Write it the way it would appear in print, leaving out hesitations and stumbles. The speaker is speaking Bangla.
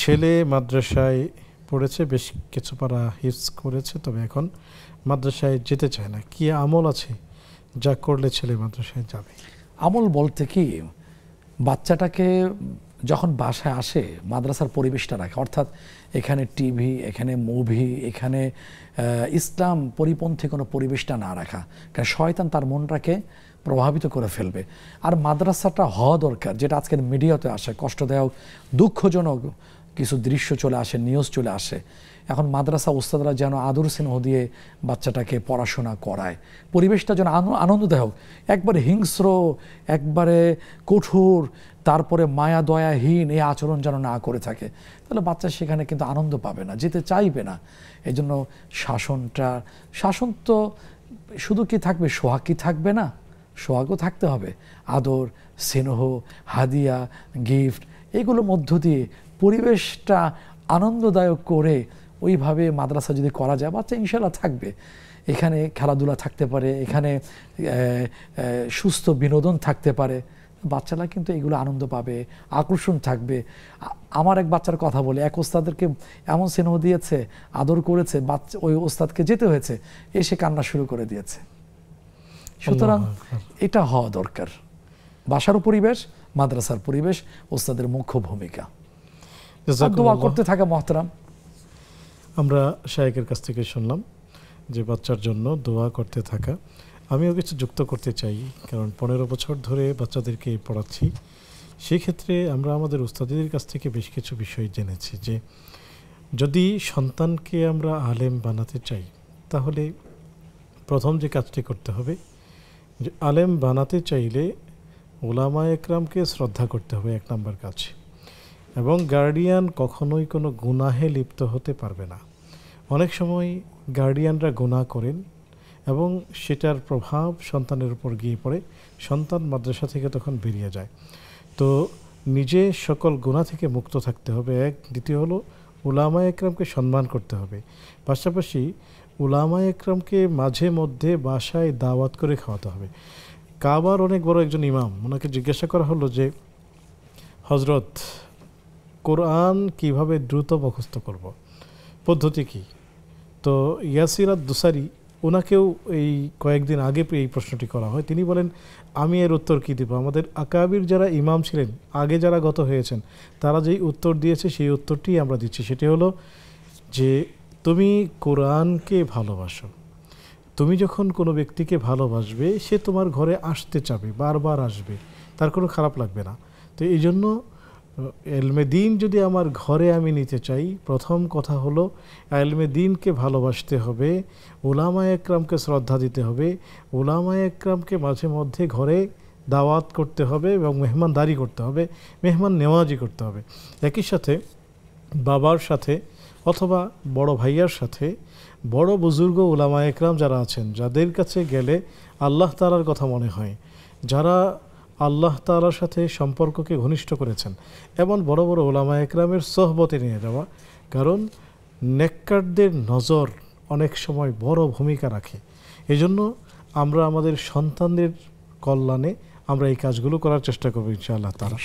ছেলে মাদ্রাসায় পড়েছে, বেশ কিছু পারা হিফজ করেছে, তবে এখন মাদ্রাসায় যেতে চায় না। কি আমল আছে যা করলে ছেলে মাদ্রাসায় যাবে? আমল বলতে কি, বাচ্চাটাকে যখন বাসায় আসে মাদ্রাসার পরিবেশটা রাখে, অর্থাৎ এখানে টিভি, এখানে মুভি, এখানে ইসলাম পরিপন্থী কোনো পরিবেশটা না রাখা, কারণ শয়তান তার মনটাকে প্রভাবিত করে ফেলবে। আর মাদ্রাসাটা হওয়া দরকার, যেটা আজকের মিডিয়াতে আসে, কষ্টদায়ক দুঃখজনক কিছু দৃশ্য চলে আসে, নিউজ চলে আসে। এখন মাদ্রাসা ওস্তাদরা যেন আদর স্নেহ দিয়ে বাচ্চাটাকে পড়াশোনা করায়, পরিবেশটা যেন আনন্দদায়ক, একবারে হিংস্র, একবারে কঠোর, তারপরে মায়া দয়াহীন এই আচরণ যেন না করে থাকে, তাহলে বাচ্চা সেখানে কিন্তু আনন্দ পাবে না, যেতে চাইবে না। এই জন্য শাসন তো শুধু কি থাকবে, সোহাগ কি থাকবে না, সোহাগও থাকতে হবে। আদর, স্নেহ, হাদিয়া, গিফট, এগুলোর মধ্য দিয়ে পরিবেশটা আনন্দদায়ক করে ওইভাবে মাদ্রাসা যদি করা যায়, বাচ্চা ইনশাল্লাহ থাকবে। এখানে খেলাধুলা থাকতে পারে, এখানে সুস্থ বিনোদন থাকতে পারে, বাচ্চারা কিন্তু এগুলো আনন্দ পাবে, আকর্ষণ থাকবে। আমার এক বাচ্চার কথা বলে, এক ওস্তাদেরকে এমন স্নেহ দিয়েছে, আদর করেছে, বাচ্চা ওই ওস্তাদকে যেতে হয়েছে, এসে কান্না শুরু করে দিয়েছে। সুতরাং এটা হওয়া দরকার। বাসার পরিবেশ, মাদ্রাসার পরিবেশ, ওস্তাদের মুখ্য ভূমিকা। দোয়া করতে থাকা মহতারাম। আমরা শায়েখের কাছ থেকে শুনলাম যে বাচ্চার জন্য দোয়া করতে থাকা। আমিও কিছু যুক্ত করতে চাই, কারণ 15 বছর ধরে বাচ্চাদেরকে পড়াচ্ছি। সেক্ষেত্রে আমরা আমাদের উস্তাদের কাছ থেকে বেশ কিছু বিষয় জেনেছি যে যদি সন্তানকে আমরা আলেম বানাতে চাই, তাহলে প্রথম যে কাজটি করতে হবে, যে আলেম বানাতে চাইলে উলামা একরামকে শ্রদ্ধা করতে হবে, 1 নম্বর কাজ। এবং গার্ডিয়ান কখনোই কোনো গুনাহে লিপ্ত হতে পারবে না। অনেক সময় গার্ডিয়ানরা গুনাহ করেন এবং সেটার প্রভাব সন্তানের উপর গিয়ে পড়ে, সন্তান মাদ্রাসা থেকে তখন বেরিয়ে যায়। তো নিজে সকল গুনাহ থেকে মুক্ত থাকতে হবে, 1। দ্বিতীয় হলো উলামা একরামকে সম্মান করতে হবে। পাশাপাশি উলামা একরামকে মাঝে মধ্যে বাসায় দাওয়াত করে খাওয়াতে হবে। কাবার অনেক বড় একজন ইমাম, ওনাকে জিজ্ঞাসা করা হলো যে হজরত, কোরআন কিভাবে দ্রুত মুখস্থ করব, পদ্ধতি কি? তো ইয়াসির আদ-দুসারি, ওনাকেও এই কয়েকদিন আগে এই প্রশ্নটি করা হয়। তিনি বলেন, আমি এর উত্তর কী দেব? আমাদের আকাবির যারা ইমাম ছিলেন, আগে যারা গত হয়েছেন, তারা যেই উত্তর দিয়েছে সেই উত্তরটি আমরা দিচ্ছি। সেটি হলো যে তুমি কোরআনকে ভালোবাসো। তুমি যখন কোনো ব্যক্তিকে ভালোবাসবে, সে তোমার ঘরে আসতে চাবে, বারবার আসবে, তার কোনো খারাপ লাগবে না। তো এই জন্য এলমে দিন যদি আমার ঘরে আমি নিতে চাই, প্রথম কথা হলো এলমে দিনকে ভালোবাসতে হবে, উলামা একরামকে শ্রদ্ধা দিতে হবে, উলামা একরামকে মাঝে মধ্যে ঘরে দাওয়াত করতে হবে এবং মেহমানদারি করতে হবে, মেহমান নেওয়াজি করতে হবে। একই সাথে বাবার সাথে অথবা বড় ভাইয়ার সাথে বড় বুজুর্গ উলামা একরাম যারা আছেন, যাদের কাছে গেলে আল্লাহ তাআলার কথা মনে হয়, যারা আল্লাহ তাআলার সাথে সম্পর্ককে ঘনিষ্ঠ করেছেন, এমন বড় বড় উলামা একরামের সোহবতে নিয়ে যাওয়া। কারণ নেককারদের নজর অনেক সময় বড় ভূমিকা রাখে। এজন্য আমরা আমাদের সন্তানদের কল্যাণে আমরা এই কাজগুলো করার চেষ্টা করব ইনশাআল্লাহ তাআলা।